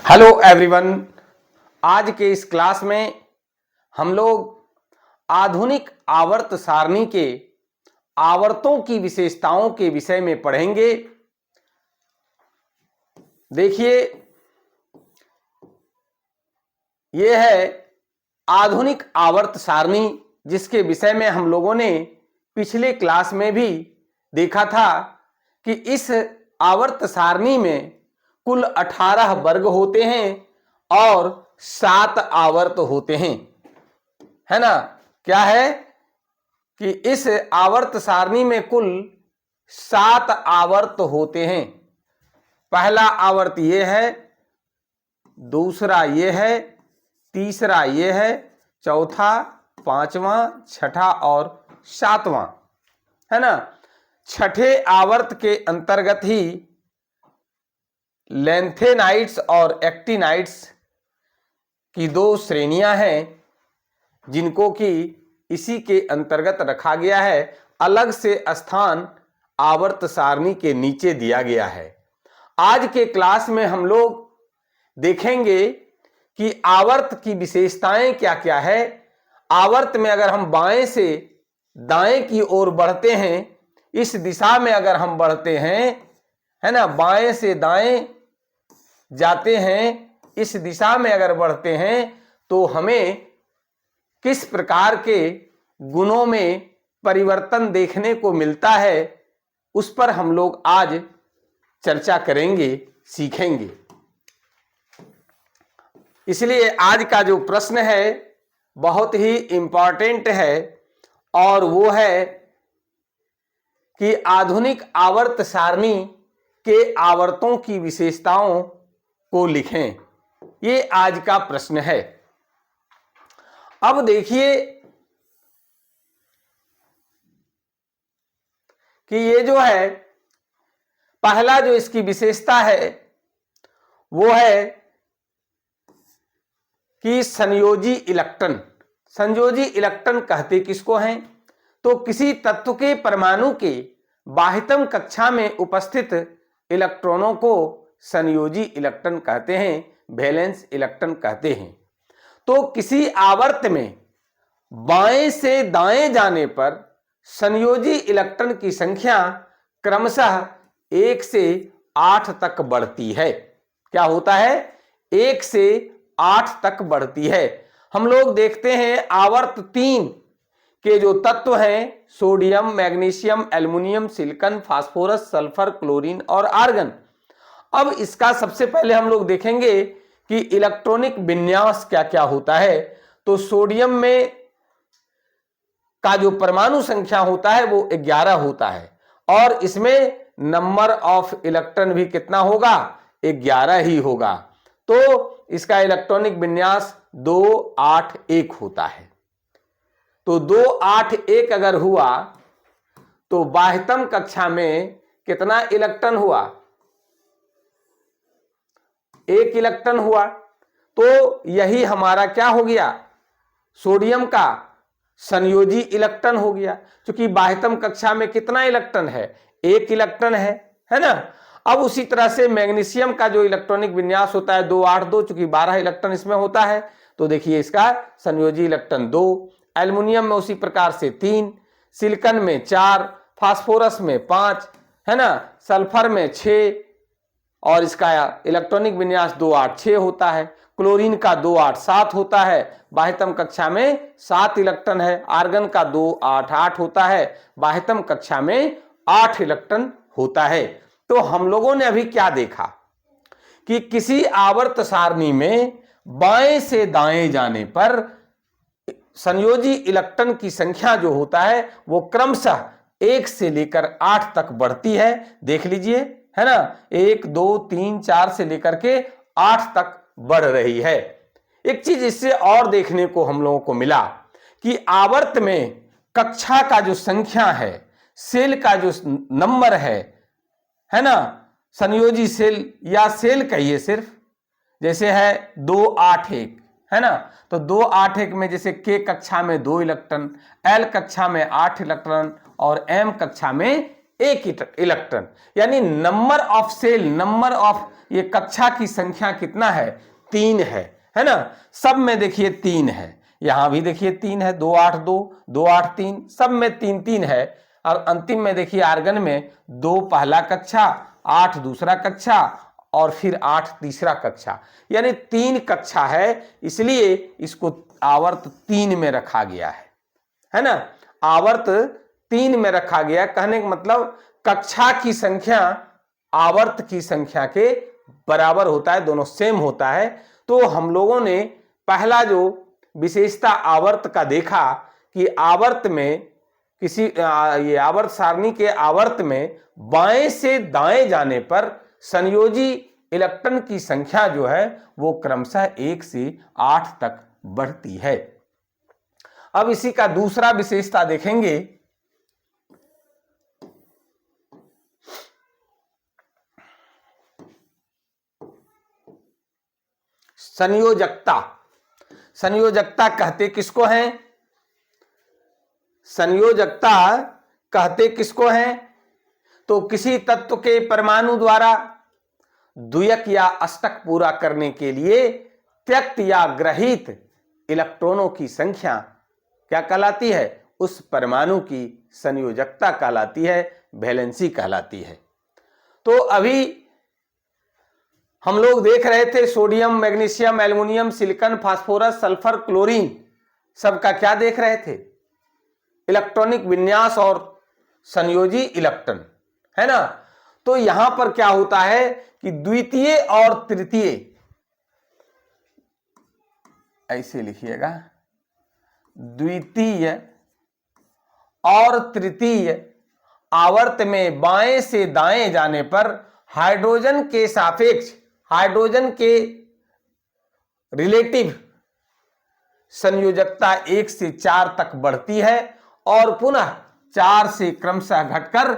Hello everyone. आज के इस क्लास में हम लोग आधुनिक आवर्त सारणी के आवर्तों की विशेषताओं के विषय में पढ़ेंगे। देखिए, यह है आधुनिक आवर्त सारणी, जिसके विषय में हम लोगों ने पिछले क्लास में भी देखा था कि इस आवर्त सारणी में कुल 18 वर्ग होते हैं और 7 आवर्त होते हैं, है ना। क्या है कि इस आवर्त सारणी में कुल 7 आवर्त होते हैं। पहला आवर्त ये है, दूसरा ये है, तीसरा ये है, चौथा, पांचवा, छठा और सातवां, है ना। छठे आवर्त के अंतर्गत ही लैंथेनाइट्स और एक्टिनाइट्स की 2 श्रेणियां हैं, जिनको कि इसी के अंतर्गत रखा गया है। अलग से स्थान आवर्त सारणी के नीचे दिया गया है। आज के क्लास में हम लोग देखेंगे कि आवर्त की विशेषताएं क्या क्या है। आवर्त में अगर हम बाएं से दाएं की ओर बढ़ते हैं, इस दिशा में अगर हम बढ़ते हैं, है ना, बाएं से दाएं जाते हैं, इस दिशा में अगर बढ़ते हैं तो हमें किस प्रकार के गुणों में परिवर्तन देखने को मिलता है, उस पर हम लोग आज चर्चा करेंगे, सीखेंगे। इसलिए आज का जो प्रश्न है बहुत ही इंपॉर्टेंट है, और वो है कि आधुनिक आवर्त सारणी के आवर्तों की विशेषताओं को लिखें। ये आज का प्रश्न है। अब देखिए कि ये जो है, पहला जो इसकी विशेषता है वो है कि संयोजी इलेक्ट्रॉन। संयोजी इलेक्ट्रॉन कहते किसको हैं? तो किसी तत्व के परमाणु के बाह्यतम कक्षा में उपस्थित इलेक्ट्रॉनों को संयोजी इलेक्ट्रॉन कहते हैं, वैलेंस इलेक्ट्रॉन कहते हैं। तो किसी आवर्त में बाएं से दाएं जाने पर संयोजी इलेक्ट्रॉन की संख्या क्रमशः 1 से 8 तक बढ़ती है। क्या होता है? 1 से 8 तक बढ़ती है। हम लोग देखते हैं आवर्त 3 के जो तत्व हैं, sodium, magnesium, aluminium, silicon, phosphorus, sulphur, chlorine और आर्गन। अब इसका सबसे पहले हम लोग देखेंगे कि इलेक्ट्रॉनिक विन्यास क्या क्या होता है। तो सोडियम में का जो परमाणु संख्या होता है वो 11 होता है, और इसमें नंबर ऑफ इलेक्ट्रॉन भी कितना होगा? 11 ही होगा। तो इसका इलेक्ट्रॉनिक विन्यास 281 होता है। तो 281 अगर हुआ तो बाह्यतम कक्षा में कितना इलेक्ट्रॉन हुआ? 1 इलेक्ट्रॉन हुआ। तो यही हमारा क्या हो गया? सोडियम का संयोजी इलेक्ट्रॉन हो गया। क्योंकि बाह्यतम कक्षा में कितना इलेक्ट्रॉन है? 1 इलेक्ट्रॉन है ना। अब उसी तरह से मैग्नीशियम का जो इलेक्ट्रॉनिक विन्यास होता है 282, चूंकि 12 इलेक्ट्रॉन इसमें होता है, तो देखिए इसका संयोजी इलेक्ट्रॉन 2। एल्युमिनियम में उसी प्रकार से 3, सिलिकॉन में 4, फास्फोरस में 5, है ना, सल्फर में 6, और इसका इलेक्ट्रॉनिक विन्यास 286 होता है। क्लोरीन का 287 होता है, बाह्यतम कक्षा में 7 इलेक्ट्रॉन है। आर्गन का 288 होता है, बाह्यतम कक्षा में 8 इलेक्ट्रॉन होता है। तो हम लोगों ने अभी क्या देखा कि किसी आवर्त सारणी में बाएं से दाएं जाने पर संयोजी इलेक्ट्रॉन की संख्या जो होता है वो क्रमशः 1 से लेकर 8 तक बढ़ती है। देख लीजिए, है ना, 1 2 3 4 से लेकर के 8 तक बढ़ रही है। एक चीज इससे और देखने को हम लोगों को मिला कि आवर्त में कक्षा का जो संख्या है, सेल का जो नंबर है ना, संयोजी सेल या सेल कहिए सिर्फ, जैसे है 281, है ना। तो 281 में जैसे K कक्षा में 2 इलेक्ट्रॉन, L कक्षा में 8 इलेक्ट्रॉन और M कक्षा में एक इलेक्ट्रॉन, यानी number of cell, number of ये कक्षा की संख्या कितना है, 3 है ना। सब में देखिए 3 है, यहां भी देखिए 3 है, 2 8 2 2 8 3, सब में 3 3 है। और अंतिम में देखिए आर्गन में 2 पहला कक्षा, 8 दूसरा कक्षा और फिर 8 तीसरा कक्षा, यानी 3 कक्षा है, इसलिए इसको आवर्त 3 में रखा गया है ना। आवर्त 3 में रखा गया, कहने का मतलब कक्षा की संख्या आवर्त की संख्या के बराबर होता है, दोनों सेम होता है। तो हम लोगों ने पहला जो विशेषता आवर्त का देखा कि आवर्त में किसी ये आवर्त सारणी के आवर्त में बाएं से दाएं जाने पर संयोजी इलेक्ट्रॉन की संख्या जो है वो क्रमशः 1 से 8 तक बढ़ती है। अब इसी का दूसरा विशेषता देखेंगे। संयोजकता। संयोजकता कहते किसको हैं? संयोजकता कहते किसको हैं? तो किसी तत्व के परमाणु द्वारा द्वियक या अष्टक पूरा करने के लिए त्यक्त या ग्रहित इलेक्ट्रॉनों की संख्या क्या कहलाती है? उस परमाणु की संयोजकता कहलाती है, वैलेंसी कहलाती है। तो अभी हम लोग देख रहे थे sodium, magnesium, aluminium, silicon, phosphorus, sulphur, chlorine, सबका क्या देख रहे थे? इलेक्ट्रॉनिक विन्यास और संयोजी इलेक्ट्रॉन, है ना। तो यहां पर क्या होता है कि द्वितीय और तृतीय, ऐसे लिखिएगा, द्वितीय और तृतीय आवर्त में बाएं से दाएं जाने पर हाइड्रोजन के सापेक्ष, हाइड्रोजन के रिलेटिव संयोजकता 1 से 4 तक बढ़ती है और पुनः 4 से क्रमशः घटकर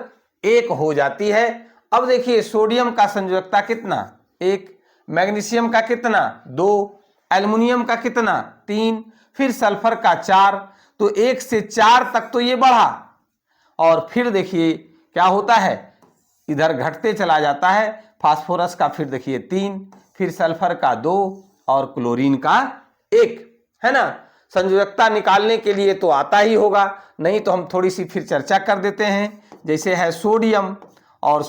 1 हो जाती है। अब देखिए सोडियम का संयोजकता कितना? 1, मैग्नीशियम का कितना? 2, एल्युमिनियम का कितना? 3, फिर सल्फर का 4, तो 1 से 4 तक तो ये बढ़ा और फिर देखिए क्या होता है, इधर घटते चला जाता है। फास्फोरस का फिर देखिए 3, फिर सल्फर का 2 और क्लोरीन का 1, है ना। संयोजकता निकालने के लिए तो आता ही होगा, नहीं तो हम थोड़ी सी फिर चर्चा कर देते हैं। जैसे है सोडियम, और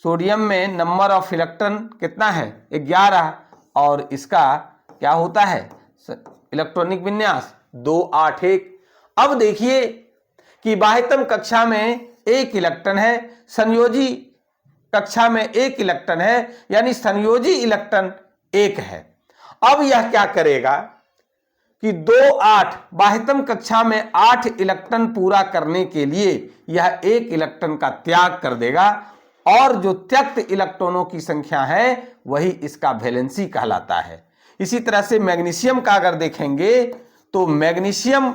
सोडियम में नंबर ऑफ इलेक्ट्रॉन कितना है? 11, और इसका क्या होता है इलेक्ट्रॉनिक विन्यास? 2 8 1। अब देखिए कि बाह्यतम कक्षा में 1 इलेक्ट्रॉन है, संयोजी कक्षा में 1 इलेक्ट्रॉन है, यानी संयोजी इलेक्ट्रॉन 1 है। अब यह क्या करेगा कि 2 8 बाह्यतम कक्षा में 8 इलेक्ट्रॉन पूरा करने के लिए यह 1 इलेक्ट्रॉन का त्याग कर देगा, और जो त्यक्त इलेक्ट्रॉनों की संख्या है वही इसका वैलेंसी कहलाता है। इसी तरह से मैग्नीशियम का अगर देखेंगे तो मैग्नीशियम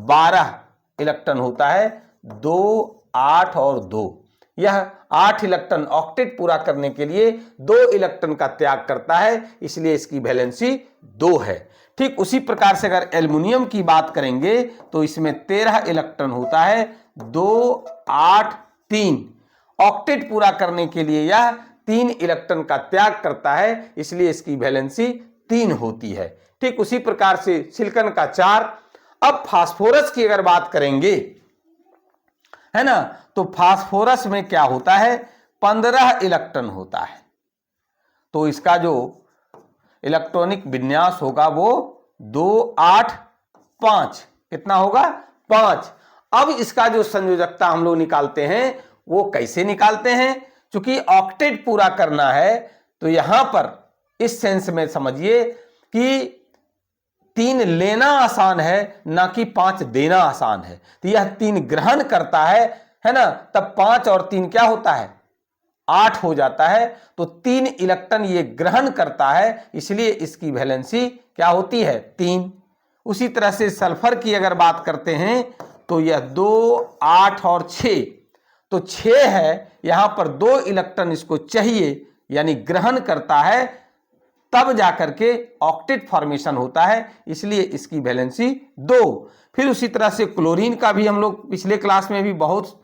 12 इलेक्ट्रॉन होता है, 2 8 और 2, यह 8 इलेक्ट्रॉन ऑक्टेट पूरा करने के लिए 2 इलेक्ट्रॉन का त्याग करता है, इसलिए इसकी वैलेंसी 2 है। ठीक उसी प्रकार से अगर एल्युमिनियम की बात करेंगे तो इसमें 13 इलेक्ट्रॉन होता है, 2 8 3, ऑक्टेट पूरा करने के लिए यह 3 इलेक्ट्रॉन का त्याग करता है, इसलिए इसकी वैलेंसी 3 होती है। ठीक उसी प्रकार से सिलिकॉन का 4। अब फास्फोरस की अगर बात करेंगे, है ना, तो फास्फोरस में क्या होता है? 15 इलेक्ट्रॉन होता है, तो इसका जो इलेक्ट्रॉनिक विन्यास होगा वो 2 8 5, कितना होगा? 5। अब इसका जो संयोजकता हम लोग निकालते हैं वो कैसे निकालते हैं? क्योंकि ऑक्टेट पूरा करना है तो यहां पर इस सेंस में समझिए कि 3 लेना आसान है ना कि 5 देना आसान है। तो यह 3 ग्रहण करता है ना, तब 5 और 3 क्या होता है? 8 हो जाता है। तो 3 इलेक्ट्रॉन ये ग्रहण करता है, इसलिए इसकी वैलेंसी क्या होती है? 3। उसी तरह से सल्फर की अगर बात करते हैं तो यह 2 8 और 6, तो 6 है, यहां पर 2 इलेक्ट्रॉन इसको चाहिए, यानी ग्रहण करता है, तब जाकर के ऑक्टेट फॉर्मेशन होता है, इसलिए इसकी वैलेंसी 2। फिर उसी तरह से क्लोरीन का भी हम लोग पिछले क्लास में भी बहुत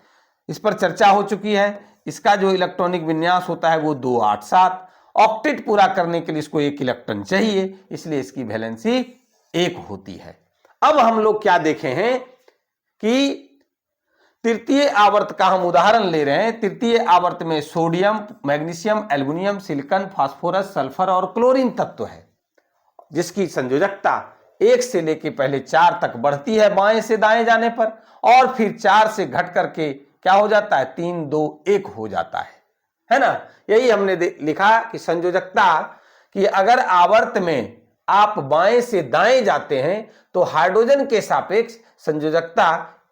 इस पर चर्चा हो चुकी है। इसका जो इलेक्ट्रॉनिक विन्यास होता है वो 287। ऑक्टेट पूरा करने के लिए इसको 1 इलेक्ट्रॉन चाहिए, इसलिए इसकी वैलेंसी 1 होती है। अब हम लोग क्या देखे हैं कि तृतीय आवर्त का हम उदाहरण ले रहे हैं। तृतीय आवर्त में sodium, magnesium, aluminium, silicon, phosphorus, sulphur और क्लोरीन तत्व है, जिसकी संयोजकता 1 से लेके पहले 4 तक बढ़ती है बाएं से दाएं जाने पर, और फिर 4 से घट करके क्या हो जाता है, 3, 2, 1 हो जाता है ना। यही हमने लिखा कि संयोजकता कि अगर आवर्त में आप बाएं से दाएं जाते हैं तो हाइड्रोजन के सापेक्ष संयोजकता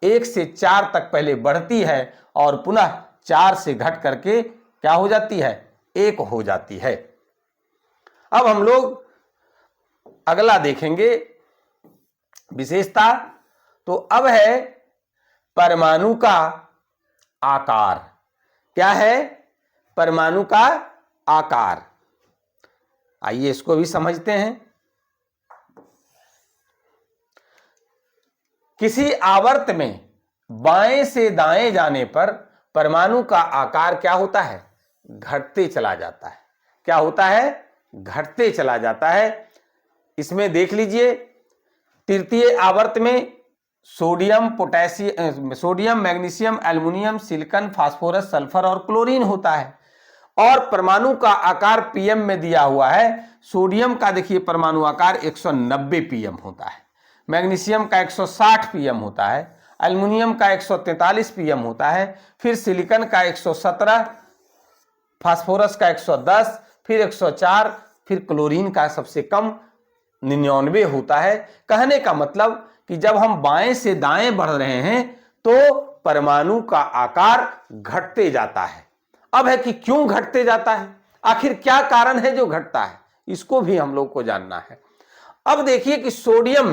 1 से 4 तक पहले बढ़ती है और पुनः 4 से घट करके क्या हो जाती है, 1 हो जाती है। अब हम लोग अगला देखेंगे विशेषता। तो अब है परमाणु का आकार। क्या है, परमाणु का आकार। आइए इसको भी समझते हैं। किसी आवर्त में बाएं से दाएं जाने पर परमाणु का आकार क्या होता है, घटते चला जाता है। क्या होता है, घटते चला जाता है। इसमें देख लीजिए, तृतीय आवर्त में sodium, magnesium, aluminium, silicon, phosphorus, sulphur और क्लोरीन होता है, और परमाणु का आकार पीएम में दिया हुआ है। सोडियम का देखिए परमाणु आकार 190 पीएम होता है, मैग्नीशियम का 160 पीएम होता है, एल्युमिनियम का 143 पीएम होता है, फिर सिलिकॉन का 117, फास्फोरस का 110, फिर 104, फिर क्लोरीन का सबसे कम 99 होता है। कहने का मतलब कि जब हम बाएं से दाएं बढ़ रहे हैं तो परमाणु का आकार घटते जाता है। अब है कि क्यों घटते जाता है, आखिर क्या कारण है जो घटता है, इसको भी हम लोग को जानना है। अब देखिए कि सोडियम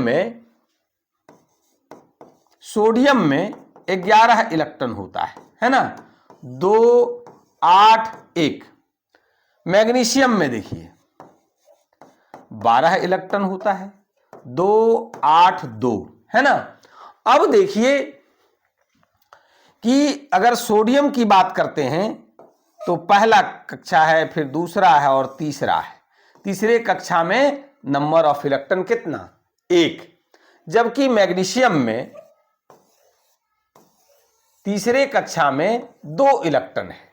में 11 इलेक्ट्रॉन होता है ना, 2, 8, 1। मैग्नीशियम में देखिए 12 इलेक्ट्रॉन होता है, 2, 8, 2, है ना। अब देखिए कि अगर सोडियम की बात करते हैं तो पहला कक्षा है, फिर दूसरा है और तीसरा है। तीसरे कक्षा में नंबर ऑफ इलेक्ट्रॉन कितना, 1, जबकि मैग्नीशियम में तीसरे कक्षा में 2 इलेक्ट्रॉन है।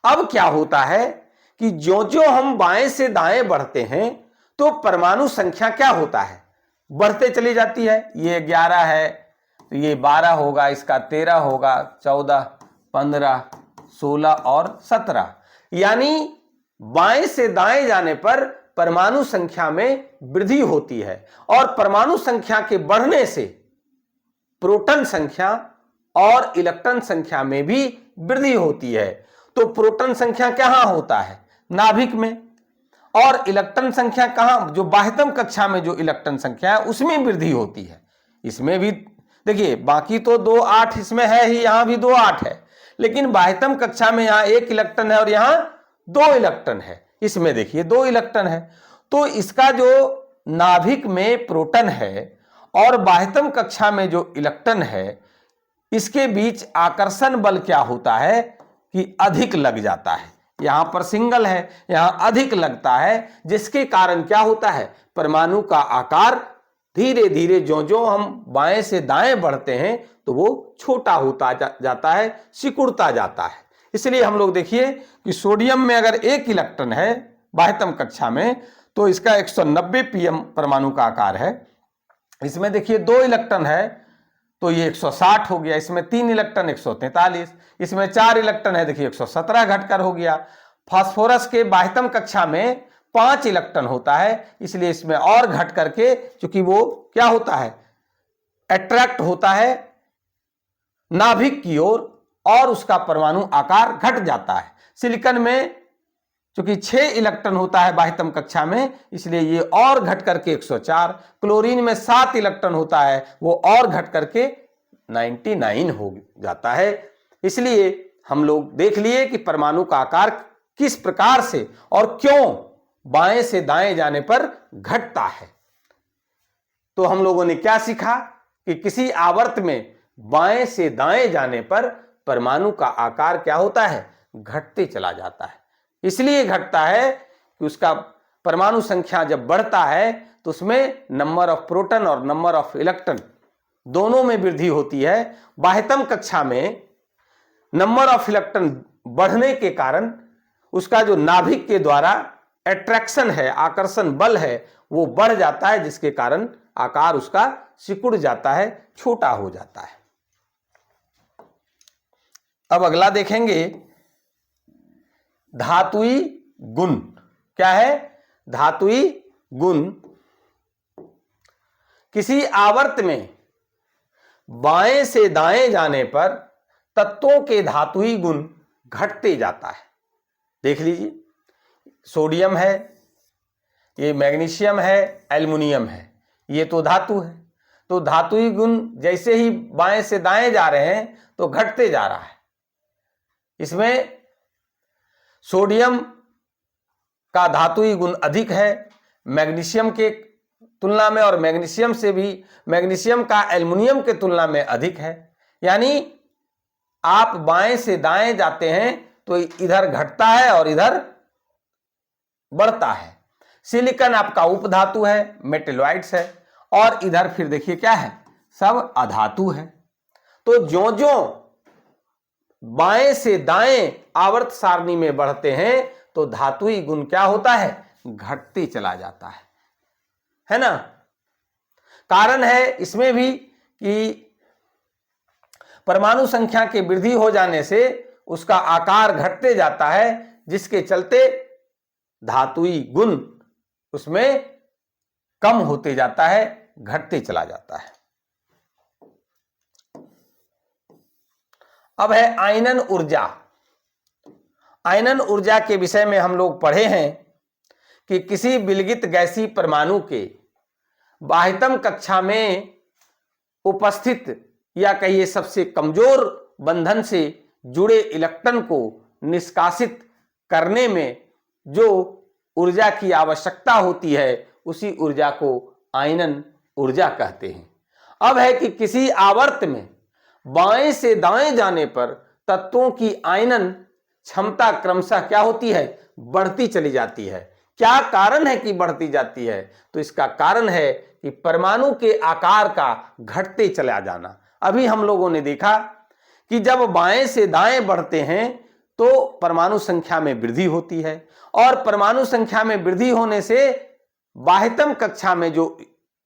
अब क्या होता है कि जो हम बाएं से दाएं बढ़ते हैं तो परमाणु संख्या क्या होता है, बढ़ते चली जाती है। ये 11 है तो ये 12 होगा, इसका 13 होगा, 14, 15, 16 और 17। यानी बाएं से दाएं जाने पर परमाणु संख्या में वृद्धि होती है, और परमाणु संख्या के बढ़ने से प्रोटॉन संख्या और इलेक्ट्रॉन संख्या में भी वृद्धि होती है। तो प्रोटॉन संख्या कहां होता है, नाभिक में, और इलेक्ट्रॉन संख्या कहां, जो बाह्यतम कक्षा में जो इलेक्ट्रॉन संख्या है उसमें वृद्धि होती है। इसमें भी देखिए, बाकी तो 2, 8 इसमें है ही, यहां भी 2, 8 है, लेकिन बाह्यतम कक्षा में यहां 1 इलेक्ट्रॉन है और यहां 2 इलेक्ट्रॉन है। इसमें देखिए 2 इलेक्ट्रॉन है। तो इसका जो नाभिक में प्रोटॉन है और बाह्यतम कक्षा में जो इलेक्ट्रॉन है, इसके बीच आकर्षण बल क्या होता है कि अधिक लग जाता है। यहां पर सिंगल है, यहां अधिक लगता है, जिसके कारण क्या होता है, परमाणु का आकार धीरे धीरे जो हम बाएं से दाएं बढ़ते हैं तो वो छोटा होता जाता है, सिकुड़ता जाता है। इसलिए हम लोग देखिए कि सोडियम में अगर 1 इलेक्ट्रॉन है बाह्यतम कक्षा में तो इसका 190 पीएम परमाणु का आकार है। इसमें देखिए 2 इलेक्ट्रॉन है तो ये 160 हो गया, इसमें 3 इलेक्ट्रॉन 143, इसमें 4 इलेक्ट्रॉन है देखिए 117 घटकर हो गया। फास्फोरस के बाह्यतम कक्षा में 5 इलेक्ट्रॉन होता है, इसलिए इसमें और घट करके, क्योंकि वो क्या होता है, अट्रैक्ट होता है नाभिक की ओर और उसका परमाणु आकार घट जाता है। सिलिकॉन में क्योंकि 6 इलेक्ट्रॉन होता है बाह्यतम कक्षा में, इसलिए ये और घट करके 104। क्लोरीन में 7 इलेक्ट्रॉन होता है, वो और घट करके 99 हो जाता है। इसलिए हम लोग देख लिए कि परमाणु का आकार किस प्रकार से और क्यों बाएं से दाएं जाने पर घटता है। तो हम लोगों ने क्या सीखा कि किसी आवर्त में बाएं से दाएं जाने पर परमाणु का आकार क्या होता है, घटते चला जाता है। इसलिए घटता है कि उसका परमाणु संख्या जब बढ़ता है तो उसमें नंबर ऑफ प्रोटॉन और नंबर ऑफ इलेक्ट्रॉन दोनों में वृद्धि होती है। बाह्यतम कक्षा में नंबर ऑफ इलेक्ट्रॉन बढ़ने के कारण उसका जो नाभिक के द्वारा अट्रैक्शन है, आकर्षण बल है, वो बढ़ जाता है, जिसके कारण आकार उसका सिकुड़ जाता है, छोटा हो जाता है। अब अगला देखेंगे धातुई गुण। क्या है? धातुई गुण किसी आवर्त में बाएं से दाएं जाने पर तत्वों के धातुई गुण घटते जाता है। देख लीजिए, सोडियम है, ये मैग्नीशियम है, एल्युमिनियम है, ये तो धातु है। तो धातुई गुण जैसे ही बाएं से दाएं जा रहे हैं तो घटते जा रहा है। इसमें सोडियम का धातुई गुण अधिक है मैग्नीशियम के तुलना में, और मैग्नीशियम का एल्युमिनियम के तुलना में अधिक है। यानी आप बाएं से दाएं जाते हैं तो इधर घटता है और इधर बढ़ता है। सिलिकॉन आपका उपधातु है, मेटेलॉइड्स है, और इधर फिर देखिए क्या है, सब अधातु है। तो ज्यों-ज्यों बाएं से दाएं आवर्त सारणी में बढ़ते हैं तो धातुई गुण क्या होता है, घटते चला जाता है ना। कारण है इसमें भी कि परमाणु संख्या की वृद्धि हो जाने से उसका आकार घटते जाता है, जिसके चलते धातुई गुण उसमें कम होते जाता है, घटते चला जाता है। अब है आयनन ऊर्जा। आयनन ऊर्जा के विषय में हम लोग पढ़े हैं कि किसी विलगित गैसीय परमाणु के बाह्यतम कक्षा में उपस्थित या कहिए सबसे कमजोर बंधन से जुड़े इलेक्ट्रॉन को निष्कासित करने में जो ऊर्जा की आवश्यकता होती है उसी ऊर्जा को आयनन ऊर्जा कहते हैं। अब है कि किसी आवर्त में बाएं से दाएं जाने पर तत्वों की आयनन क्षमता क्रमशः क्या होती है, बढ़ती चली जाती है। क्या कारण है कि बढ़ती जाती है? तो इसका कारण है कि परमाणु के आकार का घटते चला जाना। अभी हम लोगों ने देखा कि जब बाएं से दाएं बढ़ते हैं तो परमाणु संख्या में वृद्धि होती है, और परमाणु संख्या में वृद्धि होने से बाह्यतम कक्षा में जो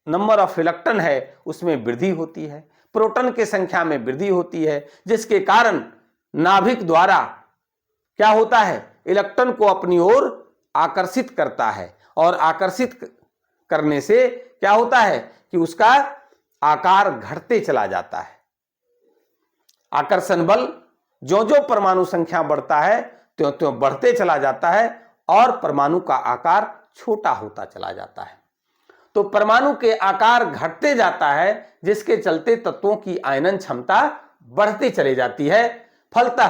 नंबर ऑफ इलेक्ट्रॉन है उसमें वृद्धि होती है, प्रोटॉन की संख्या में वृद्धि होती है, जिसके कारण नाभिक द्वारा क्या होता है, इलेक्ट्रॉन को अपनी ओर आकर्षित करता है, और आकर्षित करने से क्या होता है कि उसका आकार घटते चला जाता है। आकर्षण बल ज्यों-ज्यों परमाणु संख्या बढ़ता है त्यों-त्यों बढ़ते चला जाता है और परमाणु का आकार छोटा होता चला जाता है। तो परमाणु के आकार घटते जाता है, जिसके चलते तत्वों की आयनन क्षमता बढ़ती चली जाती है। फलतः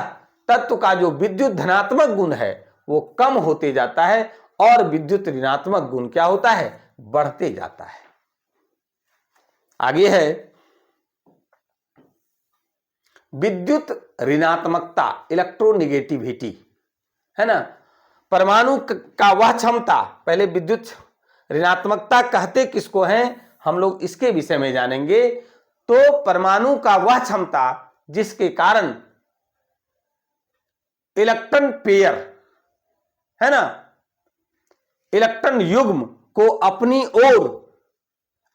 तत्व का जो विद्युत धनात्मक गुण है वो कम होते जाता है और विद्युत ऋणात्मक गुण क्या होता है, बढ़ते जाता है। आगे है विद्युत ऋणात्मकता, इलेक्ट्रोनेगेटिविटी, है ना। परमाणु का वह क्षमता, पहले विद्युत ऋणात्मकता कहते किसको हैं हम लोग इसके विषय में जानेंगे। तो परमाणु का वह क्षमता जिसके कारण इलेक्ट्रॉन पेयर, है ना, इलेक्ट्रॉन युग्म को अपनी ओर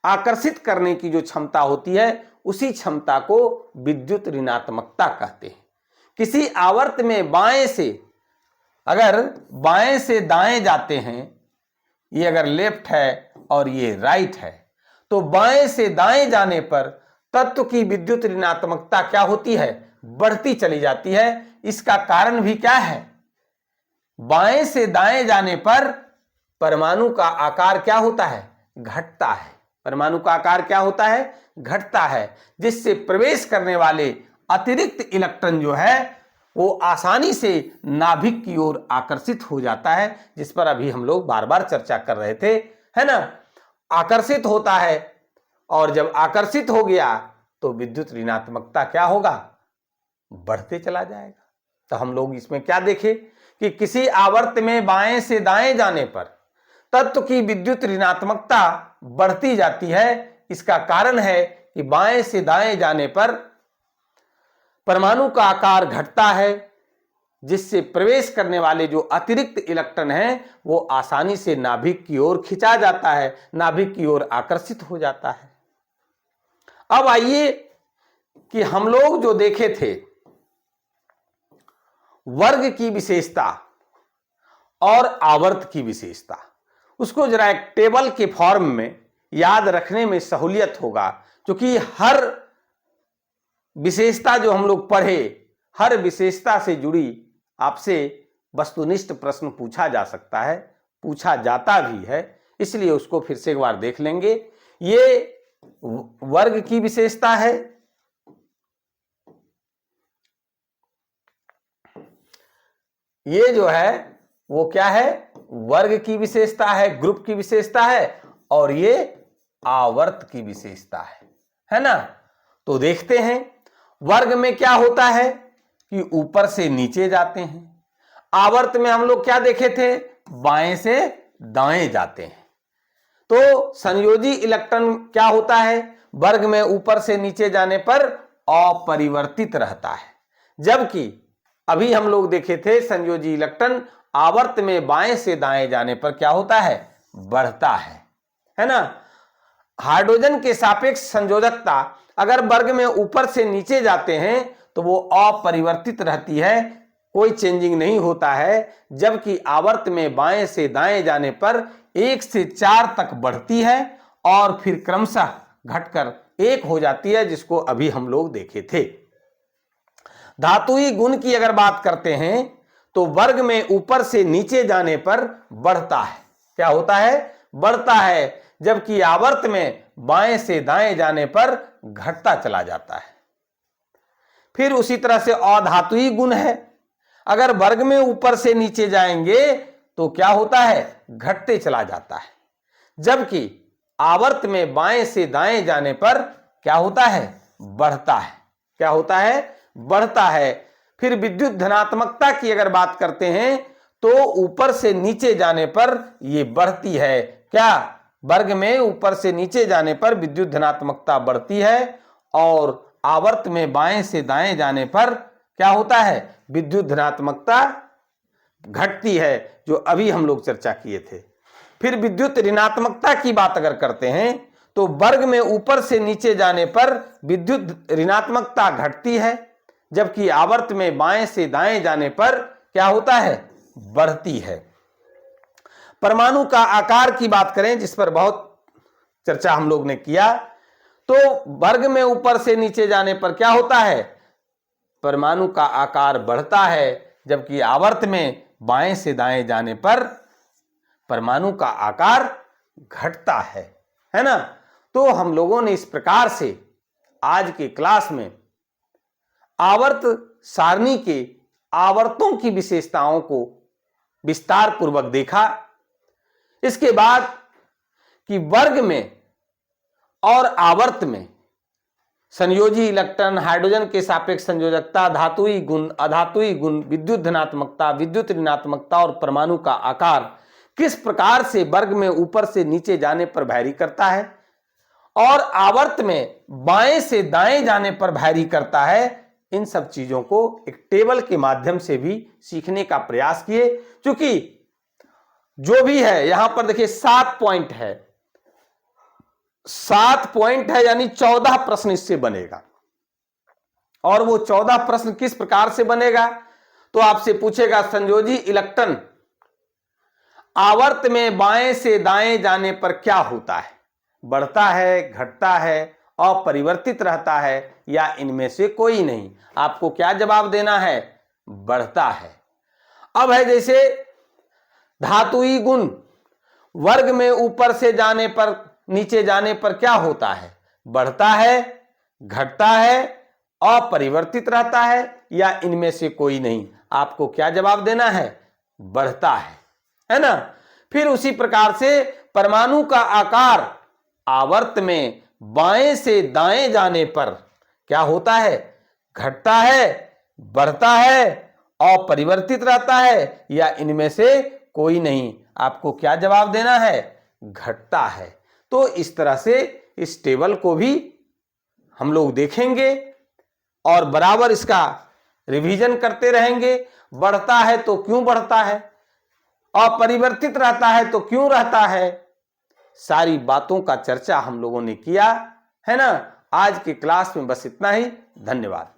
आकर्षित करने की जो क्षमता होती है उसी क्षमता को विद्युत ऋणात्मकता कहते हैं। किसी आवर्त में बाएं से, अगर बाएं से दाएं जाते हैं, ये अगर लेफ्ट है और ये राइट है, तो बाएं से दाएं जाने पर तत्व की विद्युत ऋणात्मकता क्या होती है, बढ़ती चली जाती है। इसका कारण भी क्या है, बाएं से दाएं जाने पर परमाणु का आकार क्या होता है, घटता है। परमाणु का आकार क्या होता है, घटता है, जिससे प्रवेश करने वाले अतिरिक्त इलेक्ट्रॉन जो है वो आसानी से नाभिक की ओर आकर्षित हो जाता है, जिस पर अभी हम लोग बार बार चर्चा कर रहे थे, है ना। आकर्षित होता है और जब आकर्षित हो गया तो विद्युत ऋणात्मकता क्या होगा, बढ़ते चला जाएगा। तो हम लोग इसमें क्या देखें कि किसी आवर्त में बाएं से दाएं जाने पर तत्व की विद्युत ऋणात्मकता बढ़ती जाती है। इसका कारण है कि बाएं से दाएं जाने पर परमाणु का आकार घटता है, जिससे प्रवेश करने वाले जो अतिरिक्त इलेक्ट्रॉन हैं वो आसानी से नाभिक की ओर खिंचा जाता है, नाभिक की ओर आकर्षित हो जाता है। अब आइए कि हम लोग जो देखे थे वर्ग की विशेषता और आवर्त की विशेषता, उसको जरा एक टेबल के फॉर्म में याद रखने में सहूलियत होगा, क्योंकि हर विशेषता जो हम लोग पढ़े, हर विशेषता से जुड़ी आपसे वस्तुनिष्ठ प्रश्न पूछा जा सकता है, पूछा जाता भी है, इसलिए उसको फिर से एक बार देख लेंगे। ये वर्ग की विशेषता है, ये जो है वो क्या है, वर्ग की विशेषता है, ग्रुप की विशेषता है, और ये आवर्त की विशेषता है ना। तो देखते हैं वर्ग में क्या होता है कि ऊपर से नीचे जाते हैं, आवर्त में हम लोग क्या देखे थे, बाएं से दाएं जाते हैं। तो संयोजी इलेक्ट्रॉन क्या होता है, वर्ग में ऊपर से नीचे जाने पर अपरिवर्तित रहता है, जबकि अभी हम लोग देखे थे संयोजी इलेक्ट्रॉन आवर्त में बाएं से दाएं जाने पर क्या होता है, बढ़ता है ना। हाइड्रोजन के सापेक्ष संयोजकता अगर वर्ग में ऊपर से नीचे जाते हैं तो वो अपरिवर्तित रहती है, कोई चेंजिंग नहीं होता है, जबकि आवर्त में बाएं से दाएं जाने पर 1 से 4 तक बढ़ती है और फिर क्रमशः घटकर 1 हो जाती है, जिसको अभी हम लोग देखे थे। धातुई गुण की अगर बात करते हैं तो वर्ग में ऊपर से नीचे जाने पर बढ़ता है, क्या होता है, बढ़ता है, जबकि आवर्त में बाएं से दाएं जाने पर घटता चला जाता है। फिर उसी तरह से अधातुई गुण है, अगर वर्ग में ऊपर से नीचे जाएंगे तो क्या होता है, घटते चला जाता है, जबकि आवर्त में बाएं से दाएं जाने पर क्या होता है, बढ़ता है, क्या होता है, बढ़ता है। फिर विद्युत धनात्मकता की अगर बात करते हैं तो ऊपर से नीचे जाने पर ये बढ़ती है, क्या, वर्ग में ऊपर से नीचे जाने पर विद्युत धनात्मकता बढ़ती है, और आवर्त में बाएं से दाएं जाने पर क्या होता है, विद्युत धनात्मकता घटती है, जो अभी हम लोग चर्चा किए थे। फिर विद्युत ऋणात्मकता की बात अगर करते हैं तो वर्ग में ऊपर से नीचे जाने पर विद्युत ऋणात्मकता घटती है, जबकि आवर्त में बाएं से दाएं जाने पर क्या होता है, बढ़ती है। परमाणु का आकार की बात करें, जिस पर बहुत चर्चा हम लोग ने किया, तो वर्ग में ऊपर से नीचे जाने पर क्या होता है, परमाणु का आकार बढ़ता है, जबकि आवर्त में बाएं से दाएं जाने पर परमाणु का आकार घटता है ना। तो हम लोगों ने इस प्रकार से आज के क्लास में आवर्त सारणी के आवर्तों की विशेषताओं को विस्तार पूर्वक देखा। इसके बाद कि वर्ग में और आवर्त में संयोजी इलेक्ट्रॉन, हाइड्रोजन के सापेक्ष संयोजकता, धातुई गुण, अधातुई गुण, विद्युत धनात्मकता, विद्युत ऋणात्मकता और परमाणु का आकार किस प्रकार से वर्ग में ऊपर से नीचे जाने पर वैरी करता है और आवर्त में बाएं से दाएं जाने पर वैरी करता है, इन सब चीजों को एक टेबल के माध्यम से भी सीखने का प्रयास किए। क्योंकि जो भी है यहां पर देखिए 7 पॉइंट है, 7 पॉइंट है, यानी 14 प्रश्न इससे बनेगा। और वो 14 प्रश्न किस प्रकार से बनेगा, तो आपसे पूछेगा संयोजी इलेक्ट्रॉन आवर्त में बाएं से दाएं जाने पर क्या होता है, बढ़ता है, घटता है, अपरिवर्तित रहता है, या इनमें से कोई नहीं। आपको क्या जवाब देना है, बढ़ता है। अब है जैसे धातुई गुण, वर्ग में ऊपर से जाने पर नीचे जाने पर क्या होता है, बढ़ता है, घटता है, अपरिवर्तित रहता है, या इनमें से कोई नहीं। आपको क्या जवाब देना है, बढ़ता है ना। फिर उसी प्रकार से परमाणु का आकार आवर्त में बाएं से दाएं जाने पर क्या होता है, घटता है, बढ़ता है, अपरिवर्तित रहता है, या इनमें से कोई नहीं? आपको क्या जवाब देना है? घटता है। तो इस तरह से इस टेबल को भी हम लोग देखेंगे और बराबर इसका रिवीजन करते रहेंगे। बढ़ता है तो क्यों बढ़ता है, अपरिवर्तित रहता है तो क्यों रहता है, सारी बातों का चर्चा हम लोगों ने किया है ना। आज की क्लास में बस इतना ही। धन्यवाद।